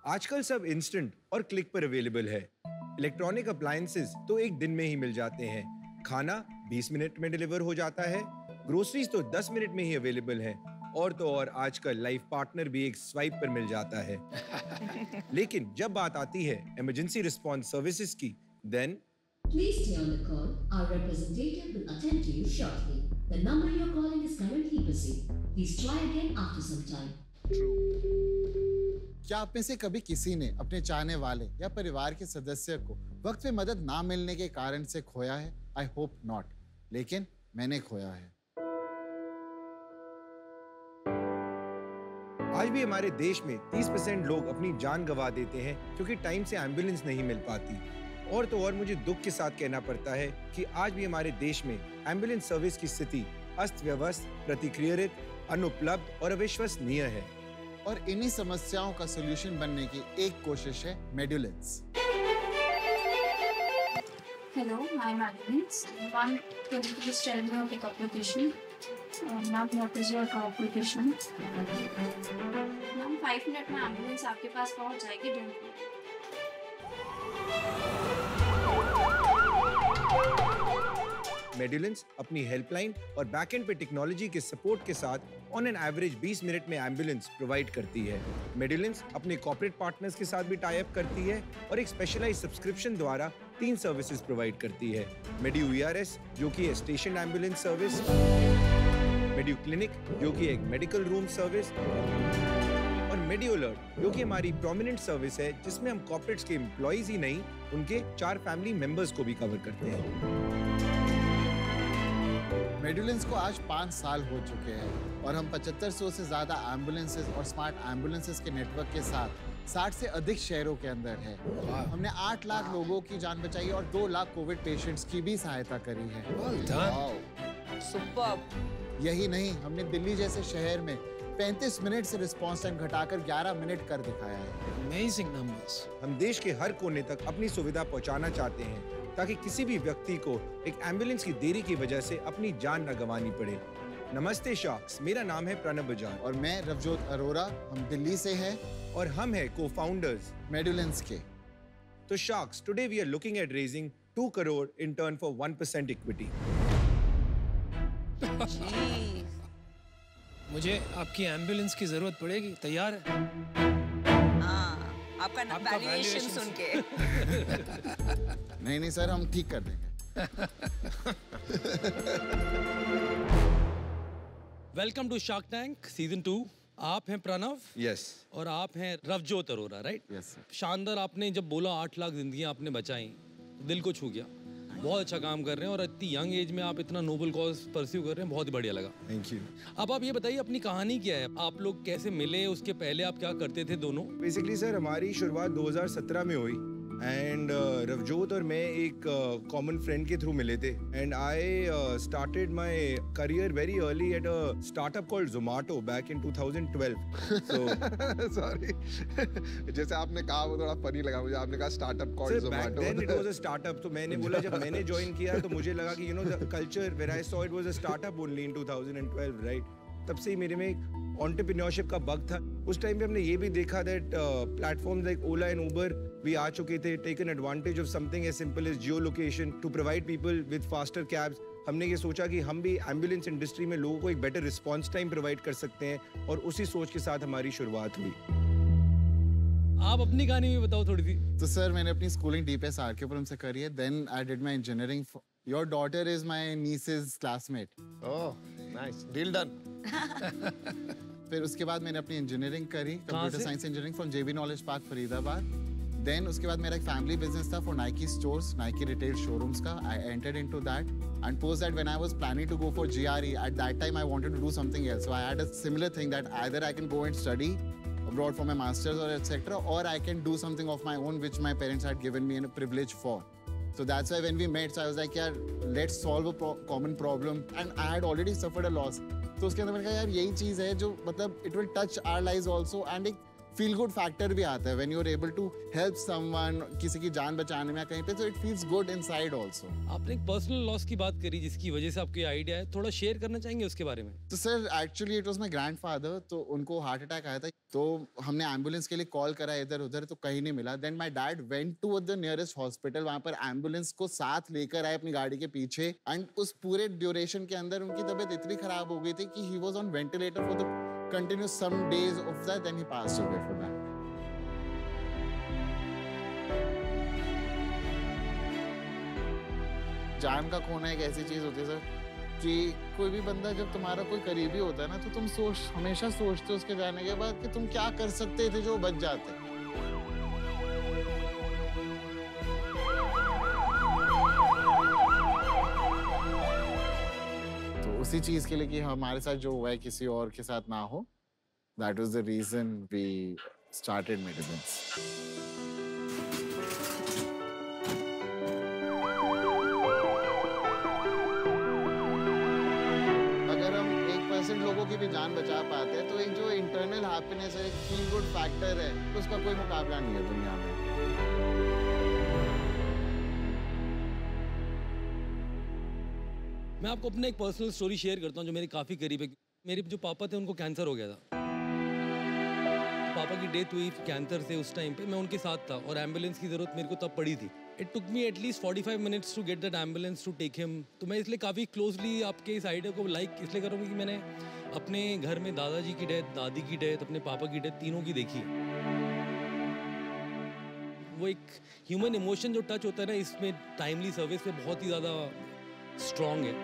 आजकल सब इंस्टेंट और क्लिक पर अवेलेबल है। इलेक्ट्रॉनिक अप्लायंसेस तो एक दिन में ही मिल जाते हैं। खाना 20 मिनट में डिलीवर हो जाता है। ग्रोसरीज तो 10 मिनट में ही अवेलेबल है। और तो और आजकल लाइफ पार्टनर भी एक स्वाइप पर मिल जाता है। लेकिन जब बात आती है इमरजेंसी रिस्पांस सर्विसेज की, then Please stay on the call. Our representative will attend to you shortly. The number you're calling is currently busy. Please try again after some time. क्या आप में से कभी किसी ने अपने चाहने वाले या परिवार के सदस्य को वक्त पे मदद ना मिलने के कारण से खोया है? आई होप नॉट, लेकिन मैंने खोया है। आज भी हमारे देश में 30% लोग अपनी जान गंवा देते हैं क्योंकि टाइम से एम्बुलेंस नहीं मिल पाती। और तो और मुझे दुख के साथ कहना पड़ता है कि आज भी हमारे देश में एम्बुलेंस सर्विस की स्थिति अस्त व्यवस्थ, प्रतिक्रियारहित, अनुपलब्ध और अविश्वसनीय है। और इन्हीं समस्याओं का सॉल्यूशन बनने की एक कोशिश है मेड्यूलेंस। Hello, I'm Ambulance. One, can you please tell me your pickup location? Ma'am, what is your complication? Ma'am, 5 minute में एम्बुलेंस आपके पास पहुंच जाएगी। Don't worry. मेड्यूलेंस अपनी हेल्पलाइन और बैकएंड पे टेक्नोलॉजी के सपोर्ट के साथ ऑन एन एवरेज 20 मिनट में एम्बुलेंस प्रोवाइड करती है। मेड्यूलेंस अपने कॉर्पोरेट पार्टनर्स के साथ भी टाई अप करती है और एक स्पेशलाइज्ड सब्सक्रिप्शन द्वारा 3 सर्विसेज प्रोवाइड करती है। मेडियो वीआरएस जो कि है स्टेशन एम्बुलेंस सर्विस, मेडियो क्लिनिक जो कि एक मेडिकल रूम सर्विस, और मेडियो अलर्ट जो कि हमारी प्रोमिनेंट सर्विस है जिसमें हम कॉर्पोरेट्स के एम्प्लॉइज ही नहीं उनके 4 फैमिली मेंबर्स को भी कवर करते हैं। मेड्यूलेंस को आज 5 साल हो चुके हैं और हम 7500 से ज्यादा एम्बुलेंसेज और स्मार्ट एम्बुलेंसेज के नेटवर्क के साथ 60 से अधिक शहरों के अंदर है। हमने 8 लाख लोगों की जान बचाई और 2 लाख कोविड पेशेंट्स की भी सहायता करी है। सुपर्ब। यही नहीं, हमने दिल्ली जैसे शहर में 35 मिनट से रिस्पॉन्स टाइम घटाकर 11 मिनट कर दिखाया है। Amazing numbers. हम देश के हर कोने तक अपनी सुविधा पहुंचाना चाहते हैं ताकि किसी भी व्यक्ति को एक एम्बुलेंस की देरी की वजह से अपनी जान न गंवानी पड़े। नमस्ते शार्क्स, मेरा नाम है प्रणब बजाज और मैं रवजोत अरोरा। हम दिल्ली से हैं और हम हैं को-फाउंडर्स मेड्यूलेंस के। तो sharks, today we are looking at raising 2 crore in turn for 1% equity. मुझे आपकी एम्बुलेंस की जरूरत पड़ेगी। तैयार है? हाँ, आपका वैल्यूएशन सुन के। नहीं सर, हम ठीक कर देंगे। Welcome to Shark Tank season 2। आप हैं प्रणव। यस। और आप हैं Ravjot Arora, right? Yes sir. शानदार। आपने जब बोला 8 लाख जिंदगियां आपने बचाई, दिल को छू गया। बहुत अच्छा काम कर रहे हैं और इतनी यंग एज में आप इतना नोबल कॉज परस्यू कर रहे हैं, बहुत ही बढ़िया लगा। Thank you. अब आप ये बताइए अपनी कहानी क्या है? आप लोग कैसे मिले? उसके पहले आप क्या करते थे दोनों? बेसिकली सर, हमारी शुरुआत 2017 में हुई एंड रवजोत और मैं एक कॉमन फ्रेंड के थ्रू मिले थे and I started my career very early at a startup called Zomato back in 2012। So sorry, जैसे आपने कहा वो थोड़ा फनी लगा मुझे। आपने कहा startup called Zomato. Back then it was a startup. तो मैंने बोला, जब मैंने ज्वाइन किया तो मुझे लगा कि the culture where I saw it was a startup only in 2012, right? तब से ही मेरे में एक एंटरप्रेन्योरशिप का बग था। उस टाइम पे हमने ये भी देखा that platforms like Ola and Uber भी आ चुके थे, taken advantage of something as simple as geo location to provide people with faster cabs. हमने ये सोचा कि हम भी एम्बुलेंस इंडस्ट्री में लोगों को एक बेटर रिस्पांस टाइम प्रोवाइड कर सकते हैं और उसी सोच के साथ हमारी शुरुआत हुई। आप अपनी कहानी भी बताओ थोड़ी सी। तो सर, मैंने अपनी स्कूलिंग डीपीएस आरकेपुरम से करी है। Then I did my engineering. Your daughter is my niece's classmate. Oh nice, deal done. फिर उसके बाद मैंने अपनी इंजीनियरिंग करी, computer science engineering from JB knowledge park Faridabad. Then उसके बाद मेरा एक फैमिली बिजनेस था for Nike stores, Nike retail showrooms का। I entered into that and post that when I was planning to go for GRE, at that time I wanted to do something else. So I had a similar thing that either I can go and study abroad for my masters or etc, or I can do something of my own which my parents had given me a privilege for. So that's why when we met, so I was like, यार, let's solve a common problem, and I had already suffered a loss. तो उसके अंदर मैंने कहा यार यही चीज़ है जो मतलब it will touch our lives also, and एक फील गुड फैक्टर भी आता है when you are able to help someone, किसी की जान बचाने में कहीं पे, तो it feels good inside also. आपने एक पर्सनल लॉस की बात करी जिसकी वजह से आपको ये आइडिया है, थोड़ा शेयर करना चाहेंगे उसके बारे में? तो sir actually it was my grandfather, तो उनको हार्ट अटैक आया था, तो हमने एम्बुलेंस के लिए कॉल करा इधर उधर, तो कहीं नहीं मिला। Then my dad went to the nearest hospital, वहां पर एम्बुलेंस को साथ लेकर आए अपनी गाड़ी के पीछे, एंड उस पूरे ड्यूरेशन के अंदर उनकी तबीयत इतनी खराब हो गई थी कि he was on ventilator for the continuous some days of that, then he passed away for that. जान का खोना एक ऐसी चीज होती है सर कि कोई भी बंदा, जब तुम्हारा कोई करीबी होता है ना, तो तुम हमेशा सोचते हो उसके जाने के बाद कि तुम क्या कर सकते थे जो बच जाते। उसी चीज के लिए कि हमारे साथ जो हुआ है किसी और के साथ ना हो, that was the reason we started Medilens. अगर हम 1% लोगों की भी जान बचा पाते हैं तो एक जो इंटरनल हैप्पीनेस है, एक फील गुड फैक्टर है, उसका कोई मुकाबला नहीं है दुनिया में। मैं आपको अपना एक पर्सनल स्टोरी शेयर करता हूँ जो मेरे काफ़ी करीब है। मेरे जो पापा थे उनको कैंसर हो गया था। पापा की डेथ हुई कैंसर से, उस टाइम पे मैं उनके साथ था और एम्बुलेंस की ज़रूरत मेरे को तब पड़ी थी। It took me at least 45 minutes to get that ambulance to take him. तो मैं इसलिए काफ़ी क्लोजली आपके इस आइडिया को लाइक इसलिए कर रहा हूँ कि मैंने अपने घर में दादाजी की डेथ, दादी की डेथ, अपने पापा की डेथ, तीनों की देखी है। वो एक ह्यूमन इमोशन जो टच होता है ना, इसमें टाइमली सर्विस पे बहुत ही ज़्यादा स्ट्रॉन्ग है।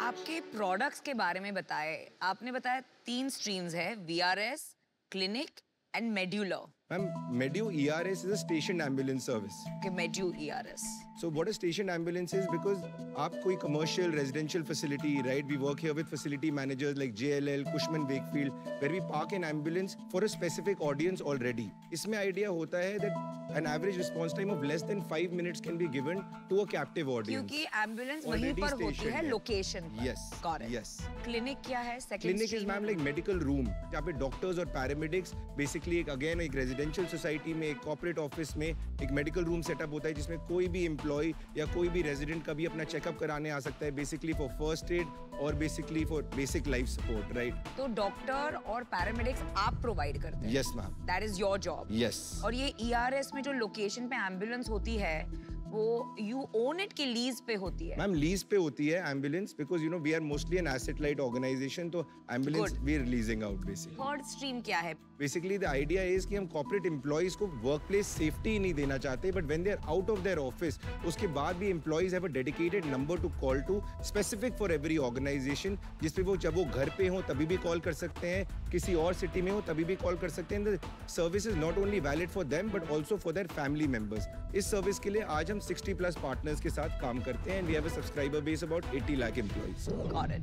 आपके प्रोडक्ट्स के बारे में बताए, आपने बताया 3 स्ट्रीम्स है, VRS, क्लिनिक एंड मेड्यूलर। Ma'am, Medu ERS is a station ambulance service. Okay, Medu ERS. So what a station ambulance is, because आप कोई commercial residential facility, right? We work here with facility managers like JLL, Cushman Wakefield, where we park an ambulance for a specific audience already. इसमें idea होता है that an average response time of less than 5 minutes can be given to a captive audience. क्योंकि ambulance वहीं पर होती है, location पर। Yes. Got it. Yes. Clinic क्या है? Second clinic is ma'am like medical room, जहाँ पे डॉक्टर्स और पैरामेडिक्स बेसिकली एक रेजिडेंशियल सोसाइटी में, एक कॉर्पोरेट ऑफिस में एक मेडिकल रूम सेटअप होता है जिसमें कोई भी एम्प्लॉय या कोई भी रेजिडेंट कभी अपना चेकअप कराने आ सकता है, बेसिकली फॉर फर्स्ट एड और basically for basic life support, right? तो डॉक्टर और पैरामेडिक्स आप प्रोवाइड करते हैं? Yes ma'am, that is your job. Yes. और ये ERS में जो लोकेशन पे एम्बुलेंस होती है, वो यू ओन इट की लीज पे होती है? मैम लीज पे होती है ambulance, because you know we are mostly an asset light organisation, तो ambulance we are leasing out basically. Third stream क्या है? बेसिकली द आइडिया इज कि हम कॉर्पोरेट एम्प्लॉइज को वर्क प्लेस सेफ्टी ही नहीं देना चाहते, but when they are out of their office, उसके बाद भी employees have a dedicated number to call to, specific for every organisation, जिस पे वो जब वो घर पे हो तभी भी कॉल कर सकते हैं, किसी और सिटी में हो तभी भी कॉल कर सकते हैं। The service is not only valid for them but also for their family members. इस सर्विस के लिए आज हम 60+ पार्टनर्स के साथ काम करते हैं, and we have a subscriber base about 80 lakh employees. Got it.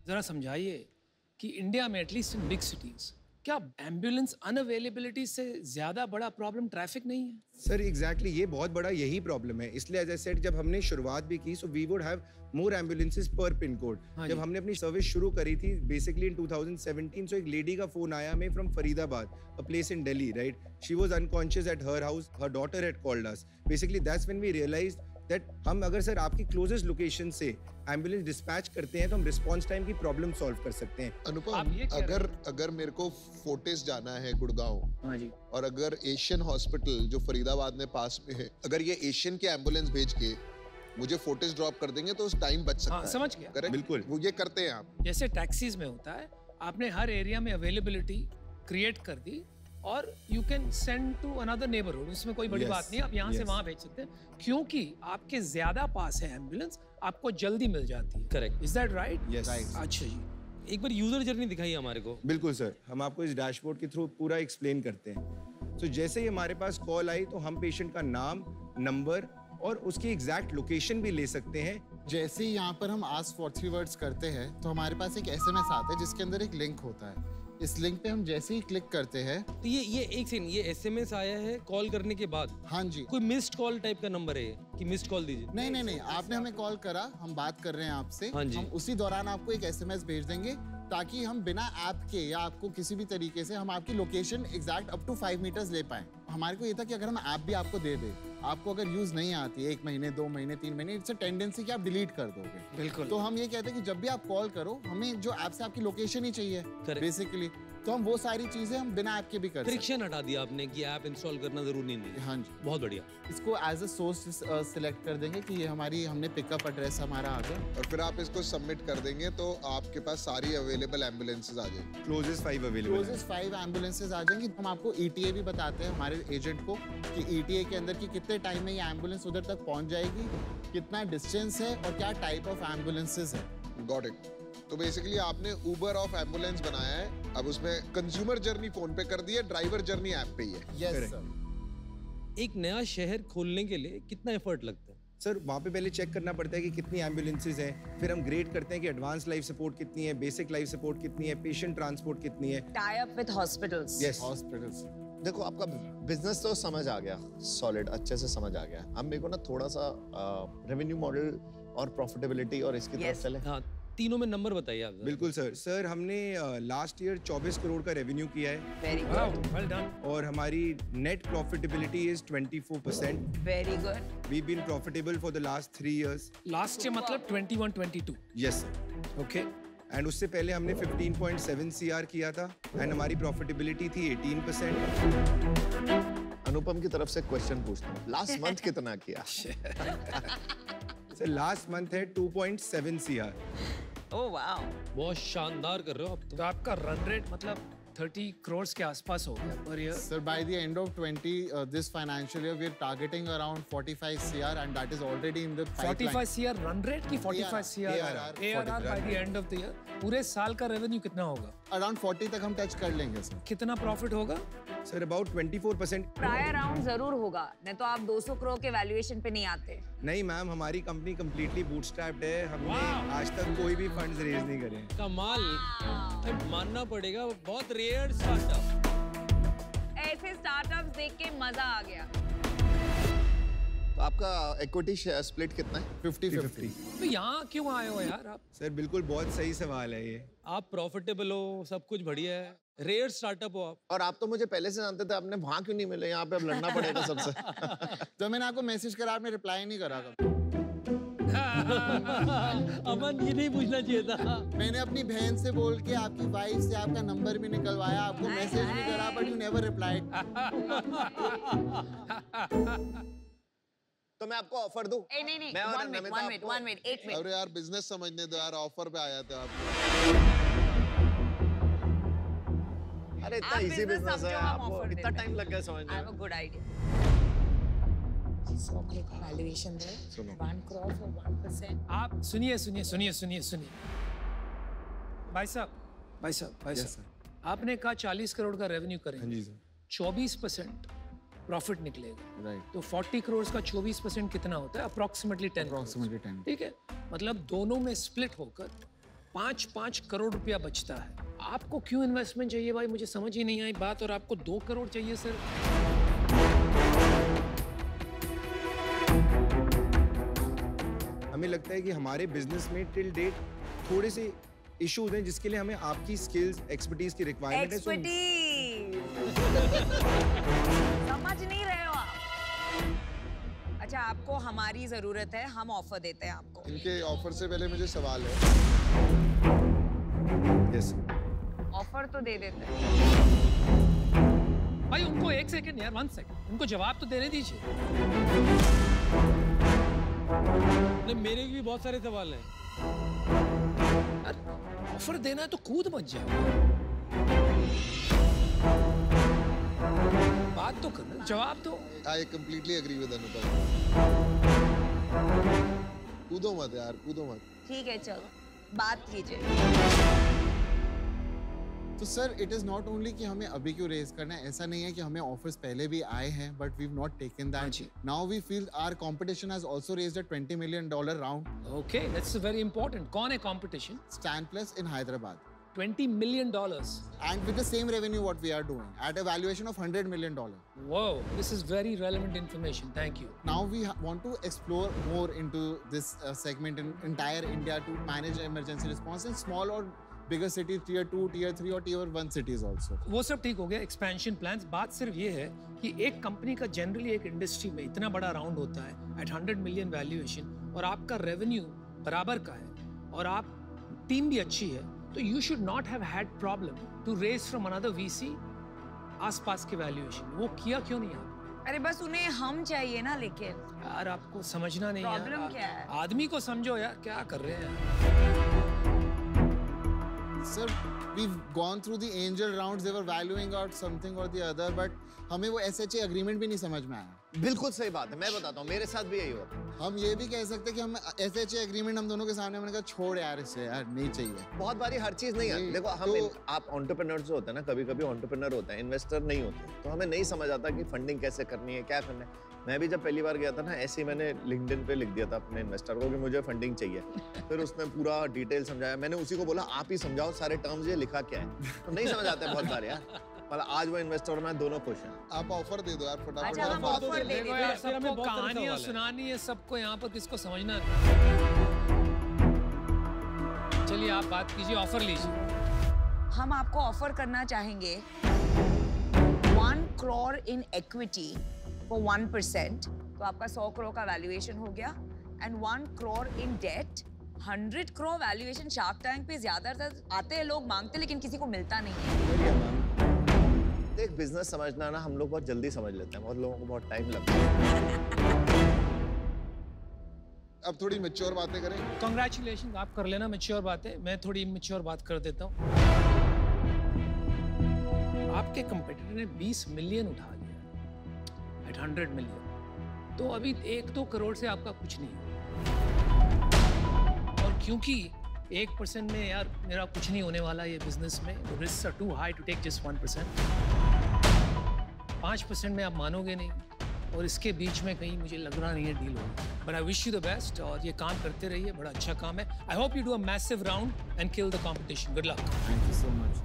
जरा समझाइए कि इंडिया में एटलीस्ट इन बिग सिटीज क्या एम्बुलेंस अनअवेलेबिलिटी से ज्यादा बड़ा प्रॉब्लम ट्रैफिक नहीं है? सर एग्जैक्टली ये बहुत बड़ा यही प्रॉब्लम है, इसलिए एज आई सेड जब हमने शुरुआत भी की, so we would have more ambulances पर पिन कोड। जब हमने अपनी सर्विस शुरू करी थी बेसिकली इन 2017, सो एक लेडी का फोन आया हमें from Faridabad, a place in Delhi, right? She was unconscious at her house, her daughter had called us. Basically that's when we realised that हम अगर सर आपकी क्लोजेस्ट लोकेशन से एम्बुलेंस डिस्पैच करते हैं तो हम रिस्पांस टाइम की प्रॉब्लम सॉल्व कर सकते हैं। अनुपम, अगर मेरे को फोर्टिस जाना है गुड़गांव, हाँ जी, और अगर एशियन हॉस्पिटल जो फरीदाबाद में पास में है, अगर ये एशियन के एम्बुलेंस भेज के मुझे फोर्टिस ड्रॉप कर देंगे तो उस टाइम बच सकता है। समझ गया। करेक्ट, बिल्कुल वो ये करते हैं आप। जैसे टैक्सीज में होता है, आपने हर एरिया में अवेलेबिलिटी क्रिएट कर दी और you can send to another neighbourhood, उसमें कोई बड़ी बात नहीं, आप यहाँ से वहाँ भेज सकते हैं क्योंकि आपके ज्यादा पास है एम्बुलेंस, आपको जल्दी मिल जाती है। Correct. Is that right? Yes. अच्छा जी, एक बार यूजर जर्नी दिखाइए हमारे को। बिल्कुल सर, हम आपको इस डैशबोर्ड के थ्रू पूरा एक्सप्लेन करते हैं। तो जैसे ही हमारे पास कॉल आई तो हम पेशेंट का नाम, नंबर और उसकी एग्जैक्ट लोकेशन भी ले सकते हैं। जैसे ही यहाँ पर हम आस्क फॉर 3 वर्ड्स करते हैं तो हमारे पास एक SMS आता है जिसके अंदर एक लिंक होता है। इस लिंक पे हम जैसे ही क्लिक करते हैं, तो ये एक सेकंड, ये एसएमएस आया है कॉल करने के बाद? हाँ जी, कोई मिस्ड कॉल टाइप का नंबर है ये कि मिस्ड कॉल दीजिए? नहीं, आपने हमें कॉल करा, हम बात कर रहे हैं आपसे, हाँ जी। हम उसी दौरान आपको एक एसएमएस भेज देंगे ताकि हम बिना ऐप के या आपको किसी भी तरीके से हम आपकी location exact up to 5 metres ले पाए। हमारे को ये था कि अगर हम ऐप भी आपको दे दें, आपको अगर यूज नहीं आती 1 महीने 2 महीने 3 महीने, इट्स अ टेंडेंसी कि आप डिलीट कर दोगे। बिल्कुल। तो हम ये कहते हैं कि जब भी आप कॉल करो, हमें जो ऐप से आपकी लोकेशन ही चाहिए बेसिकली, तो हम वो सारी चीजें हम बिना ऐप के भी कर सकते हैं। फ्रिक्शन हटा दिया आपने कि ऐप इंस्टॉल करना जरूरी नहीं है। हाँ जी, बहुत बढ़िया। इसको एज अ सोर्स सिलेक्ट कर देंगे कि ये हमारी, हमने पिकअप एड्रेस हमारा आ गया, और फिर आप इसको सबमिट कर देंगे तो आपके पास सारी अवेलेबल एम्बुलेंसेज आ जाएंगी। क्लोजेस्ट 5 अवेलेबल है। क्लोजेस्ट 5 एम्बुलेंसेज आ जाएंगी। हम आपको ETA भी बताते हैं हमारे एजेंट को कि ETA के अंदर की कितने टाइम में ये एम्बुलेंस उधर तक पहुंच जाएगी, कितना डिस्टेंस है और क्या टाइप ऑफ एम्बुलेंसेज है। Got it. तो बेसिकली आपने उबर ऑफ एम्बुलेंस बनाया है, अब उसमें कंज्यूमर जर्नी फोन पे कर दी है, ड्राइवर जर्नी ऐप पे ही है। Yes sir. एक नया शहर खोलने के लिए कितना एफर्ट लगता है? सर वहाँ पे पहले चेक करना पड़ता है कि कितनी एम्बुलेंसेज हैं, फिर हम ग्रेड करते हैं कि एडवांस लाइफ सपोर्ट कितनी है, बेसिक लाइफ सपोर्ट कितनी है, पेशेंट ट्रांसपोर्ट कितनी है। Tie up with hospitals. Yes, hospitals. देखो आपका बिजनेस तो समझ आ गया, सॉलिड अच्छे से समझ आ गया। अब मेरे को ना थोड़ा सा रेवेन्यू मॉडल और प्रॉफिटेबिलिटी और इसकी तरफ चले। हाँ, तीनों में नंबर बताइए आप। बिल्कुल सर हमने लास्ट ईयर 24 करोड़ का रेवेन्यू किया है। Very wow, good, well done. और हमारी net profitability is 24%। Very good. We been profitable for the last 3 years। Last year मतलब 21-22। Yes sir. ओके। एंड उससे पहले हमने 15.7 CR किया था एंड हमारी प्रॉफिटेबिलिटी थी 18%। अनुपम की तरफ से क्वेश्चन पूछता हूँ, लास्ट मंथ कितना किया? सर लास्ट मंथ है 2.7 CR। ओह वाओ, बहुत शानदार कर रहे हो आप तो आपका रन रेट मतलब 30 करोड़ के आसपास हो गया per year. Sir, by the end of this financial year, we are targeting around 45 CR, and that is already in the pipeline. 45 CR run rate की 45 CR ARR by the end of the year। पूरे साल का revenue कितना होगा? Around 40 तक हम touch कर लेंगे सर। कितना प्रॉफिट होगा? Sir about 24%। प्रायर राउंड जरूर होगा, नहीं तो आप 200 करोड़ के वैल्यूएशन पे नहीं आते। नहीं मैम, हमारी कंपनी कंप्लीटली बूटस्ट्रैप्ड है। हमने आज तक कोई भी फंड्स रेज नहीं करे। कमाल, मानना पड़ेगा, बहुत रेयर स्टार्टअप। ऐसे स्टार्टअप्स देख के मजा आ गया। तो आपका इक्विटी स्प्लिट कितना है? 50-50। तो यहाँ क्यों आए हो यार आप? सर बिल्कुल बहुत सही सवाल है ये। आप प्रॉफिटेबल हो, सब कुछ बढ़िया है, रेयर स्टार्टअप हो आप। और आप तो मुझे पहले से जानते थे, आपने वहां क्यों नहीं मिले? यहाँ पे अब लड़ना पड़ेगा सबसे। तो मैंने आपको मैसेज करा, आपने रिप्लाई नहीं करा। अमन, ये नहीं पूछना चाहिए था। मैंने अपनी बहन से बोल के आपकी वाइफ से आपका नंबर भी निकलवाया, आपको मैसेज भी करा, बट यू नेवर रिप्लाइड। तो मैं आपको ऑफर दूं? नहीं, मैं और one minute, Namita one minute, आपको- one minute, एक मिनट। अरे यार बिजनेस समझने दो यार, ऑफर पे आया था आप। अरे इतना आप इजी business बिजनेस है, समझो, हम आपको offer इतना देते टाइम लग गया समझने I have a में। good idea। वैल्यूएशन है 1 crore for 1%। आप सुनिए। भाई साहब, आपने कहा 40 करोड़ का रेवेन्यू करेंगे। हाँ जी सर। 24% प्रॉफिट निकलेगा। राइट। तो 40 करोड़ का 24% कितना होता है? अप्रोक्सीमेटली 10 करोड़। Approximately 10। ठीक है, मतलब दोनों में स्प्लिट होकर 5-5 करोड़ रुपया बचता है। आपको क्यों इन्वेस्टमेंट चाहिए भाई? मुझे समझ ही नहीं आई बात। और आपको 2 करोड़ चाहिए सर। हमें लगता है कि हमारे बिजनेस में टिल डेट थोड़े से इश्यूज हैं जिसके लिए हमें आपकी स्किल्स, एक्सपर्टीज की रिक्वायरमेंट है। समझ नहीं रहे हो आप? अच्छा, आपको हमारी जरूरत है, हम ऑफर देते हैं आपको। इनके ऑफर से पहले मुझे सवाल है। यस। ऑफर तो दे देते हैं। भाई उनको 1 सेकंड यार, 1 सेकंड, उनको जवाब तो देने दीजिए। नहीं, मेरे भी बहुत सारे सवाल हैं। ऑफर देना है तो कूद मत जाओ, बात तो करना, जवाब दो। आई कंप्लीटली एग्री विद अनुपम। कूदो मत यार, कूदो मत। ठीक है, चलो बात कीजिए। तो sir it is not only कि हमें अभी क्यों रेज करना है, ऐसा नहीं है कि हमें ऑफर्स पहले भी आए हैं, but we have not taken that. Now we feel our competition has also raised a $20 million round. Okay, that's very important. कौन है competition? Stan Plus in Hyderabad. $20 million. And with the same revenue what we are doing at a valuation of $100 million. Whoa, this is very relevant information. Thank you. Now we want to explore more into this segment in entire India to manage emergency response in small or bigger cities, tier 2, tier 3 और tier 1 cities also. वो सब ठीक हो गया, expansion plans. बात सिर्फ ये है कि एक कंपनी का जनरली एक इंडस्ट्री में इतना बड़ा राउंड होता है एट 100 मिलियन वैल्यूएशन, और आपका रेवेन्यू बराबर का है और आप टीम भी अच्छी है, तो you should not have had problem to raise from another VC आसपास के वैल्यूएशन। वो किया क्यों नहीं आप? अरे बस उन्हें हम चाहिए ना, लेकिन यार आपको समझना नहीं है। प्रॉब्लम क्या है? आदमी को समझो यार, क्या कर रहे हैं? Sir, we've gone through the angel rounds. They were valuing out something or the other, but हमें वो SHA agreement भी नहीं समझ में आया। बिल्कुल सही बात है, मैं बताता हूँ, मेरे साथ भी यही हुआ। हम ये भी कह सकते हैं कि हम SHA agreement हम दोनों के सामने, हमने कहा छोड़ यार इसे, यार नहीं चाहिए। बहुत बारी हर चीज नहीं आती। देखो हम आप एंटरप्रेन्योर जो होते हैं ना, कभी-कभी एंटरप्रेन्योर होते हैं, इन्वेस्टर नहीं होते, तो हमें नहीं समझ आता कि फंडिंग कैसे करनी है, क्या करना है। मैं भी जब पहली बार गया था ना, ऐसे ही मैंने लिंक्डइन पे लिख दिया था अपने इन्वेस्टर को कि मुझे फंडिंग चाहिए। फिर उसने पूरा डिटेल समझाया, मैंने उसी को बोला आप ही समझाओ सारे टर्म्स, ये लिखा क्या है। तो नहीं समझ आते बहुत बार यार। मतलब आज वो इन्वेस्टर और मैं दोनों खुश हैं। आप ऑफर दे दो यार फटाफट। अच्छा, हम ऑफर दे देते हैं। सबको कहानियां सुनानी है, सबको यहाँ पर किसको समझना है। चलिए आप बात कीजिए, ऑफर लीजिए। हम आपको ऑफर करना चाहेंगे 1 crore in equity for 1%, तो आपका 100 करोड़ का वैल्यूएशन हो गया, and 1 crore in debt, 100 crore valuation. Shark tank पे ज्यादातर आते हैं लोग, मांगते, लेकिन किसी को मिलता नहीं है। देख बिजनेस समझना ना हम लोग बहुत जल्दी समझ लेते हैं, बहुत लोगों को बहुत टाइम लगता है। अब थोड़ी मैच्योर बातें करें। कांग्रेचुलेशन, आप कर लेना मैच्योर बातें, मैं थोड़ी इमैच्योर बात कर देता हूँ। आपके कंपटीटर ने 20 मिलियन उठा लिया एट 100 मिलियन, तो अभी 1-2 करोड़ से आपका कुछ नहीं है। और क्योंकि 1% में यार मेरा कुछ नहीं होने वाला ये बिजनेस में, risk are too high to take just 1%। 5% में आप मानोगे नहीं, और इसके बीच में कहीं मुझे लग रहा नहीं है डील होगी। But I wish you the best, और ये काम करते रहिए, बड़ा अच्छा काम है। I hope you do a massive round and kill the competition. Good luck. Thank you so much.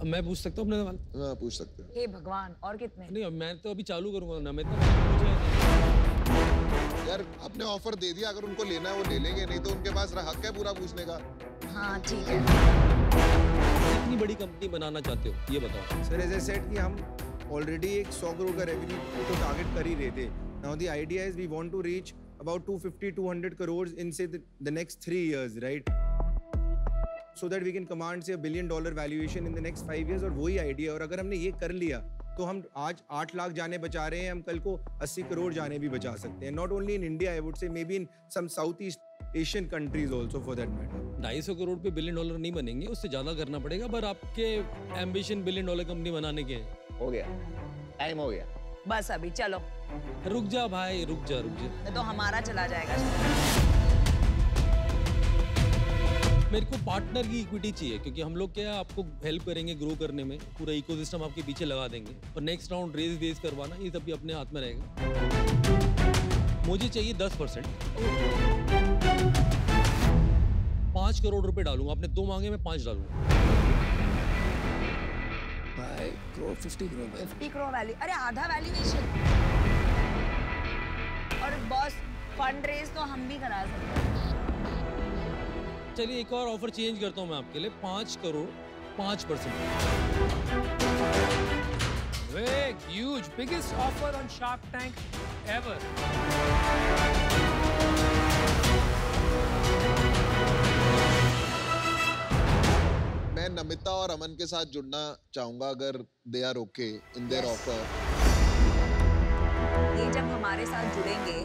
अब मैं पूछ सकता हूँ अपने सवाल? हाँ पूछ सकते हो। हे भगवान, और कितने? नहीं, मैं तो अभी चालू करूंगा ना, मैं तो यार आपने ऑफर दे दिया, अगर उनको लेना है वो ले लेंगे, नहीं तो उनके पास हक है पूरा पूछने का। हाँ ठीक है। कितनी बड़ी कंपनी बनाना चाहते हो ये बताओ। सर एज आई सेड कि हम ऑलरेडी एक 100 करोड़ का रेवेन्यू तो टारगेट कर ही रहे थे। Now the idea is we want to reach about 250-200 crores in say the next 3 years, right? So that we can command say $1 billion valuation in the next 5 years, और वही idea. और अगर हमने ये कर लिया तो हम आज 8 लाख जाने बचा रहे हैं, हम कल को 80 करोड़ जाने भी बचा सकते हैं। Not only in India, I would say maybe in some South East Asian countries also for that matter. 250 crore पे $1 बिलियन नहीं बनेंगे, उससे ज्यादा करना पड़ेगा, पर आपके एम्बिशन $1 बिलियन कंपनी बनाने के हैं। हो गया, टाइम हो गया। बस अभी चलो। रुक जा भाई, रुक जा रुक जा। तो हमारा चला जाएगा। मेरे को पार्टनर की इक्विटी चाहिए, क्योंकि हम लोग क्या है, आपको हेल्प करेंगे ग्रो करने में, पूरा इकोसिस्टम आपके पीछे लगा देंगे, और नेक्स्ट राउंड रेज करवाना ये सब भी अपने हाथ में रहेगा। मुझे चाहिए 10%। 5 करोड़ रुपए डालूंगा, आपने 2 मांगे, मैं 5 डालूंगा। 50 करोड़ 50 करोड़ वैल्यू, अरे आधा वैल्यूएशन। और बॉस फंड रेज तो हम भी करा सकते हैं। चलिए एक और ऑफर चेंज करता हूँ मैं आपके लिए, 5 crore 5%। Huge, biggest offer on Shark Tank ever. मैं नमिता और अमन के साथ जुड़ना चाहूंगा अगर they are okay in their offer. ये जब हमारे साथ जुड़ेंगे,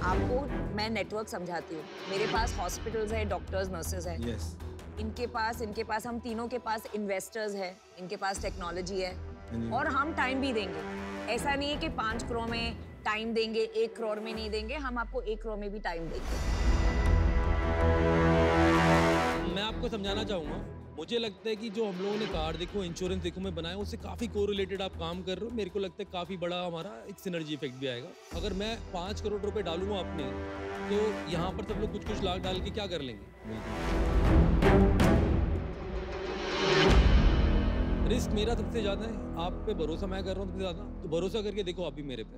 आपको मैं नेटवर्क समझाती हूँ। मेरे पास हॉस्पिटल्स है, डॉक्टर्स, नर्सेज है। यस। इनके पास हम तीनों के पास इन्वेस्टर्स है, इनके पास टेक्नोलॉजी है, और हम टाइम भी देंगे। ऐसा नहीं है कि 5 करोड़ में टाइम देंगे, 1 करोड़ में नहीं देंगे। हम आपको 1 करोड़ में भी टाइम देंगे। मैं आपको समझाना चाहूंगा, मुझे लगता है कि जो हम लोगों ने कार्ड देखो, इंश्योरेंस देखो में बनाया, उससे काफी कोरिलेटेड आप काम कर रहे हो। मेरे को लगता है काफी बड़ा हमारा एक सिनर्जी इफेक्ट भी आएगा। अगर मैं 5 करोड़ रुपए डालूंगा अपने, तो यहाँ पर सब लोग कुछ लाख डाल के क्या कर लेंगे? रिस्क मेरा सबसे ज्यादा है, आप पे भरोसा मैं कर रहा हूँ सबसे ज्यादा, तो भरोसा करके देखो आप भी मेरे पे।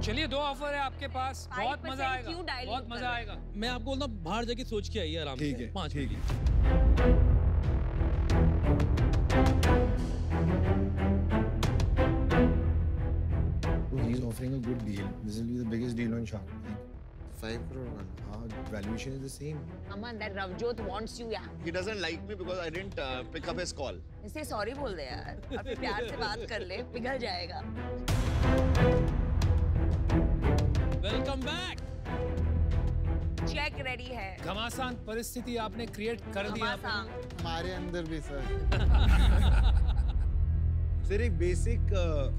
चलिए 2 ऑफर है आपके पास, बहुत मजा आएगा, बहुत मजा आएगा। मैं आपको बोलता हूँ बाहर जाके सोच के आइए आराम से। 5 ठीक है। He's offering a good deal. This will be the biggest deal on Shark Tank. 5 crore one. Valuation is the same. Aman, that Ravjot wants you, yeah. He doesn't like me because I didn't pick up his call. इसे sorry बोल दे यार, और फिर प्यार से बात कर ले, पिघल जाएगा। Welcome back. चेक रेडी है। घमासान परिस्थिति आपने क्रिएट कर दी यहाँ पे। हमारे अंदर भी सर। सर एक बेसिक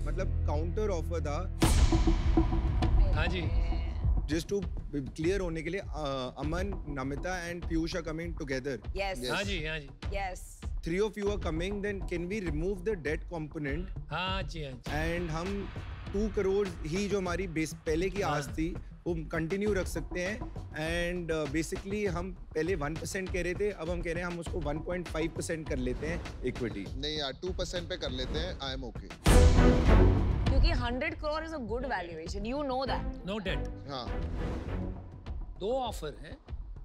मतलब काउंटर ऑफर था। हाँ जी। Just to clear होने के लिए अमन, Namita and Piyush are coming together. Yes. हाँ जी, हाँ जी। Yes. 3 of you are coming, then can we remove the debt component? हाँ जी, हाँ जी। And हम 2 करोड़ ही जो हमारी बेस पहले की आस थी वो कंटिन्यू रख सकते हैं एंड बेसिकली हम पहले 1% कह रहे थे, अब हम कह रहे हैं हम उसको 1.5% कर लेते हैं इक्विटी। नहीं यार 2% पे कर लेते हैं, आई एम ओके। क्योंकि 100 crore is a good valuation, you know that. No debt. हाँ 2 ऑफर हैं,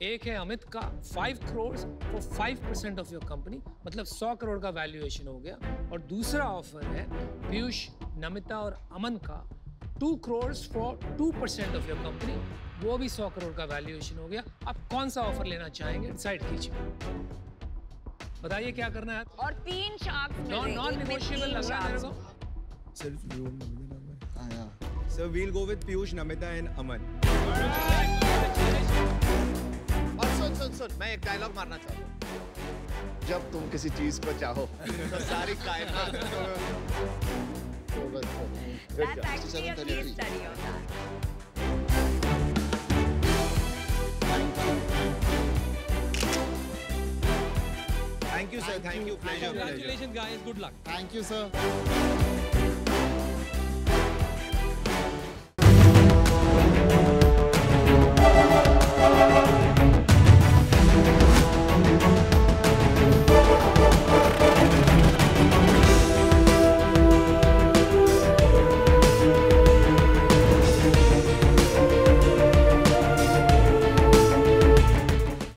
एक है अमित का 5 crores for 5% of your company, मतलब 100 करोड़ का वैल्यूएशन हो गया, और दूसरा ऑफर है पीयूष, नमिता और अमन का 2 crores for 2% of your company, वो भी 100 करोड़ का वैल्यूएशन हो गया। आप कौन सा ऑफर लेना चाहेंगे, डिसाइड कीजिए, बताइए क्या करना है। और 3 शार्क्स नॉन नेगोशिएबल लग रहा है मेरे को। So we'll go with Piyush, Namita and Aman. और सुन, मैं एक डायलॉग मारना चाहता हूँ। जब तुम किसी चीज को चाहो तो सारी कायनात That's actually a case study on that. Thank you, sir. Thank you. Pleasure. Congratulations, guys. Good luck. Thank you, sir.